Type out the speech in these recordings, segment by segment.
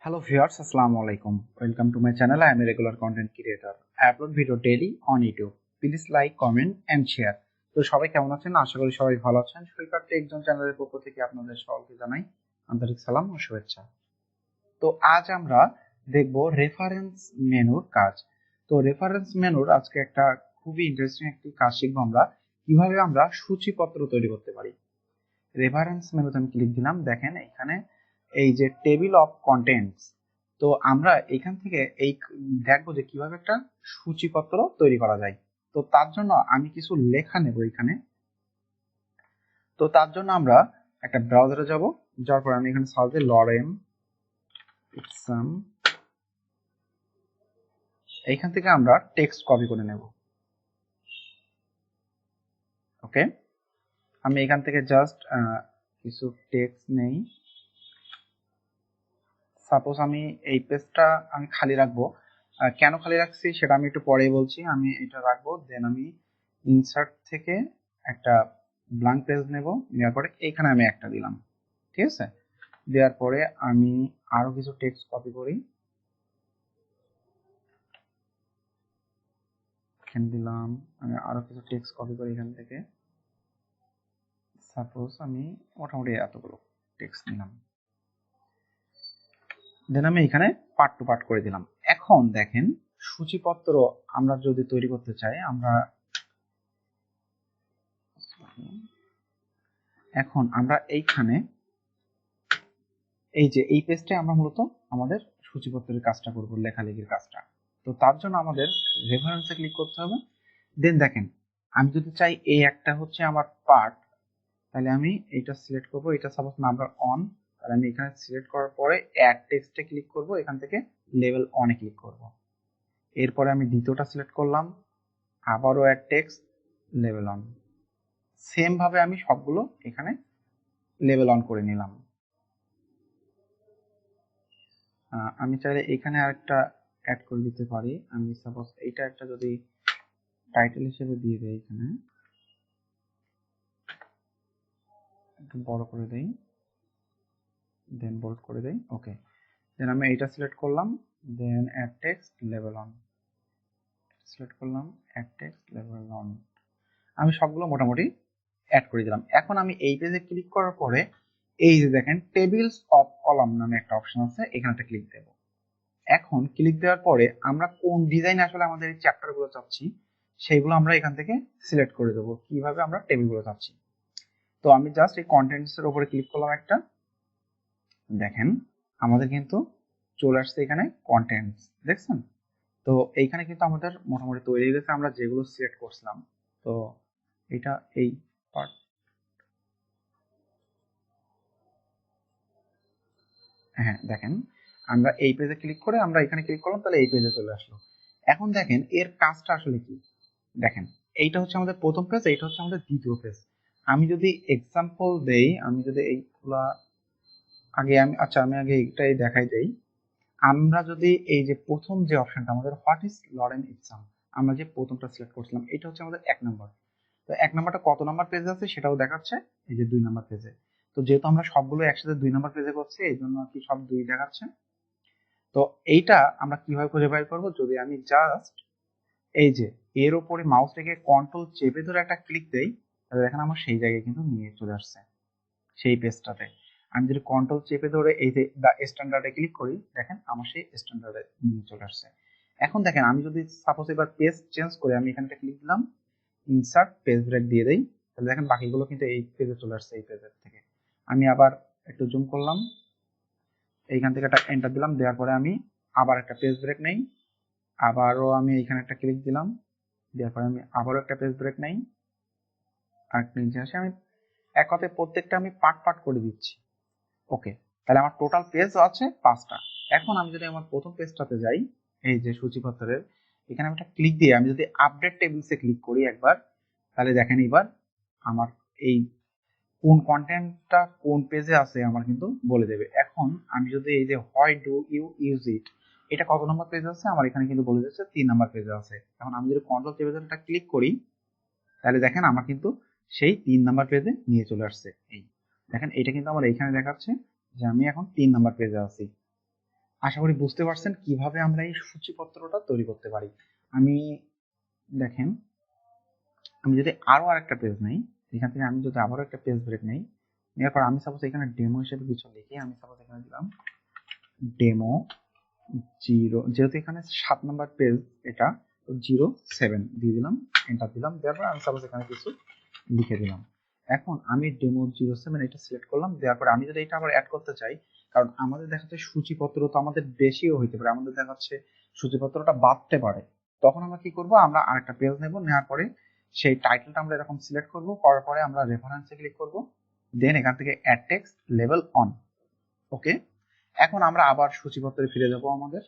Hello viewers, Assalamu alaikum. Welcome to my channel. I am a regular content creator. I upload video daily on YouTube. Please like, comment and share. তো সবাই কেমন আছেন? আশা করি সবাই ভালো আছেন। সৈকত টেকজোন চ্যানেলের পক্ষ থেকে আপনাদের সকলকে জানাই আন্তরিক সালাম ও শুভেচ্ছা। তো আজ আমরা দেখব রেফারেন্স মেনুর কাজ। তো রেফারেন্স মেনুর আজকে একটা খুবই ইন্টারেস্টিং একটি কাজ শিখবো আমরা কিভাবে আমরা সূচিপত্র তৈরি করতে পারি। রেফারেন্স মেনুতে আমি ক্লিক দিলাম, দেখেন এখানে এই যে টেবিল অফ কন্টেন্টস, তো আমরা এখান থেকে এই দেখবো যে কিভাবে একটা সূচিপত্র তৈরি করা যায়। তো তার জন্য আমি কিছু লেখা নেব এখানে। তো তার জন্য আমরা একটা ব্রাউজারে যাব, যাওয়ার পর আমি এখানে সার্চ দিই লরেম এক্সাম। এইখান থেকে আমরা টেক্সট কপি করে নেব। ওকে, আমি এখান থেকে জাস্ট কিছু টেক্সট নেই। সাপোজ আমি এই পেজটা আমি খালি রাখবো। কেন খালি রাখছি সেটা আমি একটু পরেই বলছি। আমি এটা রাখবো, দেন আমি ইনসার্ট থেকে একটা ব্ল্যাঙ্ক পেজ নেব, নেওয়ার পরে এখানে আমি একটা দিলাম, ঠিক আছে। দেওয়ার পরে আমি আরো কিছু টেক্সট কপি করি, এখানে দিলাম। আমি আরো কিছু টেক্সট কপি করি এখান থেকে। সাপোজ আমি মোটামুটি এতগুলো টেক্সট নিলাম, দেন আমি এখানে পার্ট টু পার্ট করে দিলাম। এখন দেখেন সূচিপত্র আমরা যদি তৈরি করতে চাই, এখন আমরা এইখানে এই যে এই পেজটা আমরা মূলত আমাদের সূচিপত্রের কাজটা করব, লেখালেখির কাজটা। তো তার জন্য আমাদের রেফারেন্সে ক্লিক করতে হবে। দেন দেখেন আমি যদি চাই এই একটা হচ্ছে আমার পার্ট, তাহলে আমি এটা সিলেক্ট করব। এটা সাপোজ নাম্বার অন, তাহলে আমি এখানে সিলেক্ট করার পরে অ্যাড টেক্সটে ক্লিক করব, এখান থেকে লেভেল অনে ক্লিক করব। এরপরে আমি দ্বিতীয়টা সিলেক্ট করলাম, আবারও add text, level on. Same ভাবে আমি সবগুলো এখানে লেভেল অন করে নিলাম। আমি চাইলে এখানে আরেকটা অ্যাড করে দিতে পারি। আমি সাপোজ এইটা একটা যদি টাইটেল হিসেবে দিয়ে দেই, এখানে একটু বড় করে দেই, দেন বোল্ড করে দেই। ওকে, দেন আমি এইটা সিলেক্ট করলাম, then add text level on select করলাম, অ্যাড টেক্সট লেভেল অন। আমি সবগুলো মোটামুটি অ্যাড করে দিলাম। এখন আমি এই পেজে ক্লিক করার পরে এই যে দেখেন টেবিলস অফ কলাম নামে একটা অপশন আছে, এখানে একটা ক্লিক দেব। এখন ক্লিক দেওয়ার পরে আমরা কোন ডিজাইন আসলে আমাদের এই চ্যাপ্টারগুলো চাচ্ছি সেইগুলো আমরা এখান থেকে সিলেক্ট করে দেবো, কিভাবে আমরা টেবিলগুলো চাচ্ছি। তো আমি জাস্ট এই কন্টেন্টস এর উপরে ক্লিক করলাম একটা, দেখেন আমাদের কিন্তু চলে আসছে এখানে কন্টেন্টস, দেখছেন। তো এইখানে কিন্তু আমাদের মোটামুটি তৈরি হয়ে গেছে আমরা যেগুলো সিলেক্ট করছিলাম। তো এটা এই পার্ট, হ্যাঁ দেখেন আমরা এই পেজে ক্লিক করে আমরা এখানে ক্লিক করলাম, তাহলে এই পেজে চলে আসলো। এখন দেখেন এর কাজটা আসলে কি, দেখেন এইটা হচ্ছে আমাদের প্রথম পেজ, এইটা হচ্ছে আমাদের দ্বিতীয় পেজ। আমি যদি এক্সাম্পল দেই, আমি যদি এইগুলা আগে আমি আগে এইটাই দেখাই দেই। আমরা যদি এই যে প্রথম যে অপশনটা আমাদের হোয়াট ইজ লরেন এক্সাম, আমরা যে প্রথমটা সিলেক্ট করছিলাম, এটা হচ্ছে আমাদের 1 নম্বর। তো 1 নম্বরটা কত নম্বর পেজে আছে সেটাও দেখাচ্ছে এই যে 2 নম্বর পেজে। তো যেহেতু আমরা সবগুলো একসাথে 2 নম্বর পেজে করছি, এই জন্য আর কি সব 2 দেখাচ্ছে। তো এইটা আমরা কিভাবে খুঁজে বের করব, যদি আমি জাস্ট এই যে এর উপরে মাউস রেখে কন্ট্রোল চেপে ধরে একটা ক্লিক দেই, তাহলে দেখেন আমার সেই জায়গায় কিন্তু নিয়ে চলে আসছে সেই পেজটাতে। আমি যদি কন্ট্রোল চেপে ধরে এই যে দা স্ট্যান্ডার্ডে ক্লিক করি, দেখেন আমার সেই স্ট্যান্ডার্ডে নিয়ে চলে আসছে। এখন দেখেন আমি যদি সাপোজ এবার পেজ চেঞ্জ করে আমি এখানটা ক্লিক দিলাম, ইনসার্ট পেজ ব্রেক দিয়ে দেই, তাহলে দেখেন বাকিগুলো কিন্তু এই পেজে চলে আসছে এই পেজের থেকে। আমি আবার একটু জুম করলাম, এইখান থেকে একটা এন্টার দিলাম, দেওয়ার পরে আমি আবার একটা পেজ ব্রেক নেই, আবারও আমি এখানে একটা ক্লিক দিলাম, দেওয়ার পরে আমি আবারও একটা পেজ ব্রেক নেই, আর নিচে আসে আমি এক কথায় প্রত্যেকটা আমি পার্ট পার্ট করে দিচ্ছি। ওকে, তাহলে আমার টোটাল পেজ আছে 5টা। এখন আমি যদি আমার প্রথম পেজটাতে যাই, এই যে সূচিপত্রের, এখানে আমি একটা ক্লিক দিয়ে আমি যদি আপডেট টেবিলসে ক্লিক করি একবার, তাহলে দেখেন এবার আমার এই কোন কন্টেন্টটা কোন পেজে আছে আমার কিন্তু বলে দেবে। এখন আমি যদি এই যে why do you use it, এটা কত নম্বর পেজে আছে আমার এখানে কিন্তু বলে দিচ্ছে 3 নম্বর পেজে আছে। এখন আমি যদি কন্ট্রোল চেপে ধরে এটা ক্লিক করি, তাহলে দেখেন আমার কিন্তু সেই 3 নম্বর পেজে নিয়ে চলে আসছে। এই দেখেন এটা কিন্তু আমার এইখানে দেখাচ্ছে যে আমি এখন 3 নম্বর পেজে আছি। আশা করি বুঝতে পারছেন কিভাবে আমরা এই সূচিপত্রটা তৈরি করতে পারি। আমি দেখেন, আমি যদি আরো আরেকটা পেজ নেই, এখান থেকে আমি যদি আবারও একটা পেজ ব্রেক নেই, নেওয়ার পর আমি সাপোজ এখানে ডেমো হিসেবে কিছু লিখি। আমি সাপোজ এখানে দিলাম ডেমো 0, যেহেতু এখানে 7 নম্বর পেজ, এটা 07 দিয়ে দিলাম, এন্টার দিলাম, দেওয়ার পর আমি সাপোজ এখানে কিছু লিখে দিলাম। এখন আমি ডেমো 07 এটা সিলেক্ট করলাম, দেওয়ার পর আমি যদি এটা আবার অ্যাড করতে চাই, কারণ আমাদের দেখা যাচ্ছে সূচিপত্র তো আমাদের বেশিও হইতে পারে, আমাদের দেখা যাচ্ছে সূচিপত্রটা বাড়তে পারে, তখন আমরা কি করব, আমরা আরেকটা পেজ নেব, নেওয়ার পরে সেই টাইটেলটা আমরা এরকম সিলেক্ট করব, করার পরে আমরা রেফারেন্সে ক্লিক করব, দেন এখান থেকে অ্যাড টেক্সট লেভেল অন। ওকে, এখন আমরা আবার সূচিপত্রে ফিরে যাব আমাদের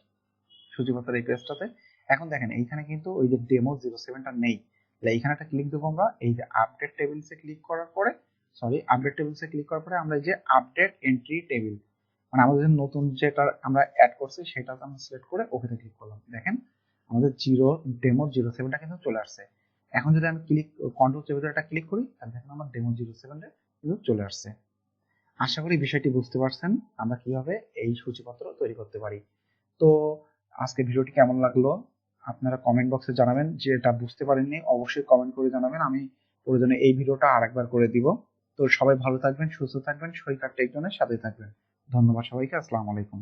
সূচিপত্রের এই পেজটাতে। এখন দেখেন এইখানে কিন্তু ওই যে ডেমো 07টা নেই, তাহলে এইখানে একটা ক্লিক দেবো আমরা, এই যে আপডেট টেবিলসে ক্লিক করার পরে, আপডেট টেবিলসে ক্লিক করার পরে আমরা এই যে আপডেট এন্ট্রি টেবিল, মানে আমাদের নতুন যেটা আমরা অ্যাড করছি সেটাকে আমরা সিলেক্ট করে ওকেতে ক্লিক করলাম। দেখেন আমাদের ডেমো 07টা কিন্তু চলে আসছে। এখন যদি আমি কন্ট্রোল চেপে এটা ক্লিক করি, তাহলে দেখেন আমার ডেমো 07টা কিন্তু চলে আসছে। আশা করি বিষয়টি বুঝতে পারছেন আমরা কিভাবে এই সূচিপত্র তৈরি করতে পারি। তো আজকে ভিডিওটি কেমন লাগলো আপনারা কমেন্ট বক্সে জানাবেন, যে এটা বুঝতে পারেননি অবশ্যই কমেন্ট করে জানাবেন, আমি প্রয়োজনে এই ভিডিওটা আরেকবার করে দিব। তো সবাই ভালো থাকবেন, সুস্থ থাকবেন, সৈকত টেকজোনের সাথে থাকবেন। ধন্যবাদ সবাইকে, আসসালামু আলাইকুম।